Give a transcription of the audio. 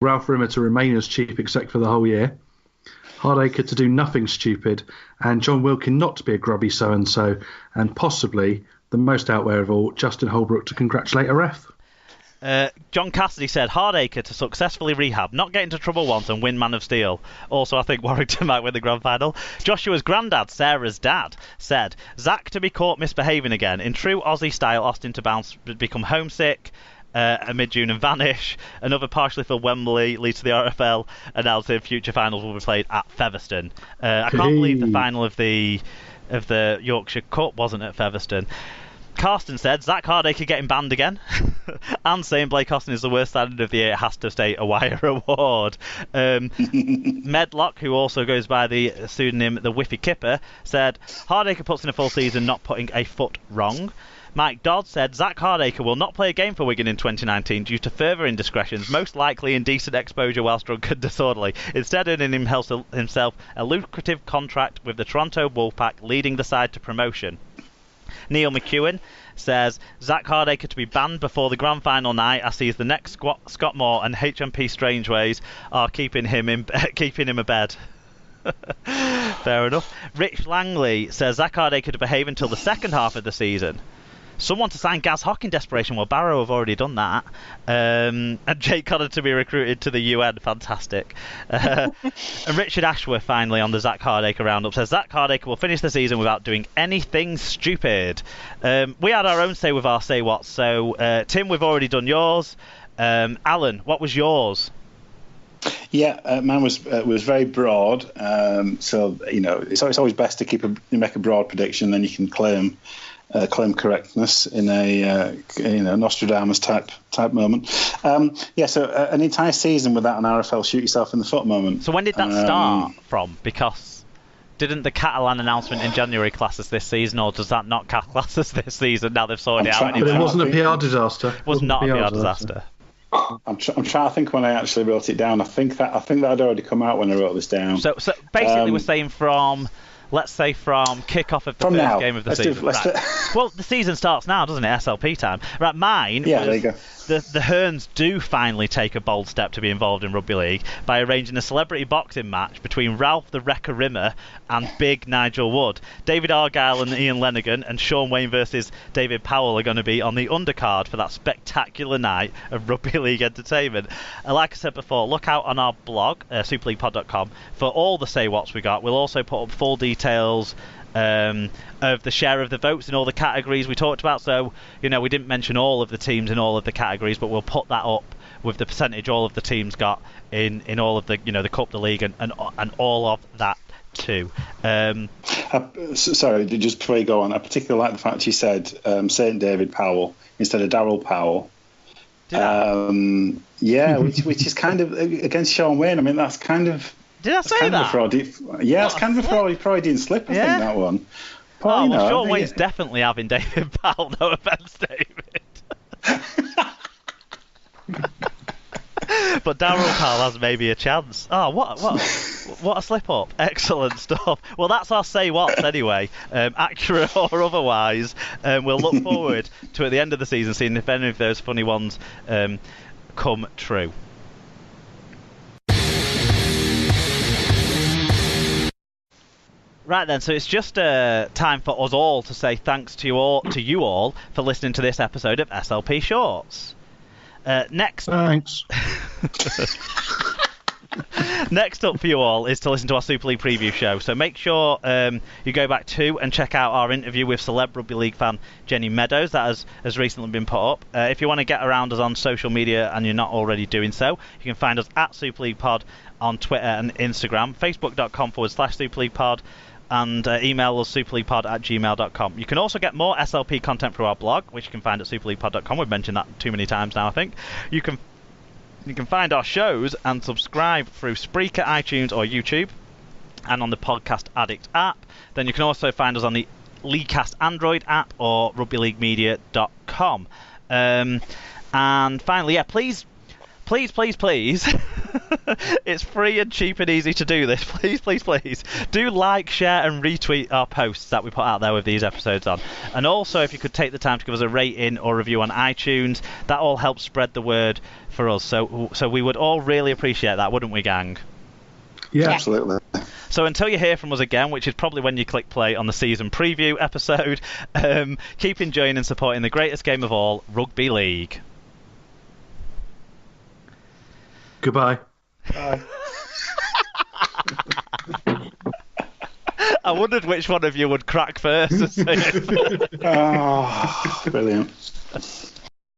Ralph Rimmer to remain as chief exec for the whole year, Hardacre to do nothing stupid, and John Wilkin not to be a grubby so-and-so, and possibly, the most out there of all, Justin Holbrook to congratulate a ref. John Cassidy said Hardacre to successfully rehab, not get into trouble once and win Man of Steel. Also, I think Warrington might win the grand final. Joshua's granddad, Sarah's dad, said Zach to be caught misbehaving again. In true Aussie style, Austin to become homesick mid-June and vanish. Another partially filled Wembley leads to the RFL announcing future finals will be played at Featherstone. I can't believe the final of the Yorkshire Cup wasn't at Featherstone. Carsten said Zach Hardacre getting banned again, and saying Blake Austin is the worst standard of the year, has to stay a Wire Award. Medlock, who also goes by the pseudonym the Whiffy Kipper, said Hardacre puts in a full season not putting a foot wrong. Mike Dodd said Zach Hardacre will not play a game for Wigan in 2019 due to further indiscretions, most likely indecent exposure whilst drunk and disorderly, instead earning himself a lucrative contract with the Toronto Wolfpack, leading the side to promotion. Neil McEwen says Zach Hardacre to be banned before the grand final night, as he's the next Scott Moore and HMP Strangeways are keeping him abed. Fair enough. Rich Langley says Zach Hardacre to behave until the second half of the season. Someone to sign Gaz Hock in desperation. Well, Barrow have already done that. And Jake Connor to be recruited to the UN. Fantastic. And Richard Ashworth, finally, on the Zach Hardacre roundup, says Zach Hardacre will finish the season without doing anything stupid. We had our own say with our Say Whaaat. So, Tim, we've already done yours. Alan, what was yours? Yeah, mine was very broad. So, it's always best to make a broad prediction, then you can claim correctness in a Nostradamus type moment. So an entire season without an RFL shoot yourself in the foot moment. So when did that start from? Because didn't the Catalan announcement in January class as this season, or does that not class as this season? Now they've sorted it out. But it wasn't a PR disaster. It was not a PR disaster. I'm trying to think when I actually wrote it down. I think that had already come out when I wrote this down. So basically, we're saying from. Let's say from kickoff of the first game of the season. Well, the season starts now, doesn't it? SLP time. Right, mine. Yeah, there you go. The Hearns do finally take a bold step to be involved in rugby league by arranging a celebrity boxing match between Ralph the Wrecker Rimmer and Big Nigel Wood. David Argyle and Ian Lenigan and Sean Wayne versus David Powell are going to be on the undercard for that spectacular night of rugby league entertainment. Like I said before, look out on our blog, superleaguepod.com, for all the Say Whats we got. We'll also put up full details of the share of the votes in all the categories we talked about. So, we didn't mention all of the teams in all of the categories, but we'll put that up with the percentage all of the teams got in all of the, the Cup, the League, and all of that too. Sorry, just before you go on, I particularly like the fact you said St. David Powell instead of Darryl Powell. Yeah, which is kind of against Sean Wayne. I mean, that's kind of... Did I say that? It's kind of a fraud. He probably didn't slip, I think, that one. But, Sean Wayne's definitely having David Powell. No offence, David. But Darryl Powell has maybe a chance. Oh, what a slip up. Excellent stuff. Well, that's our Say Whats anyway, accurate or otherwise. We'll look forward to, at the end of the season, seeing if any of those funny ones come true. Right then, so it's just time for us all to say thanks to you all for listening to this episode of SLP Shorts. Next, thanks. Next up for you all is to listen to our Super League preview show. So make sure you go back to and check out our interview with celeb rugby league fan Jenny Meadows. That has recently been put up. If you want to get around us on social media and you're not already doing so, you can find us at Super League Pod on Twitter and Instagram, facebook.com/Super League Pod. And email us superleaguepod@gmail.com. You can also get more SLP content through our blog, which you can find at superleaguepod.com. We've mentioned that too many times now, I think. You can find our shows and subscribe through Spreaker, iTunes, or YouTube, and on the Podcast Addict app. Then you can also find us on the Leaguecast Android app or rugbyleaguemedia.com. And finally, please please, please, please, it's free and cheap and easy to do this. Please, please, please, do like, share, and retweet our posts that we put out there with these episodes on. And also, if you could take the time to give us a rating or review on iTunes, that all helps spread the word for us. So we would all really appreciate that, wouldn't we, gang? Yeah, absolutely. So until you hear from us again, which is probably when you click play on the season preview episode, keep enjoying and supporting the greatest game of all, Rugby League. Goodbye. Bye. I wondered which one of you would crack first. Oh, brilliant.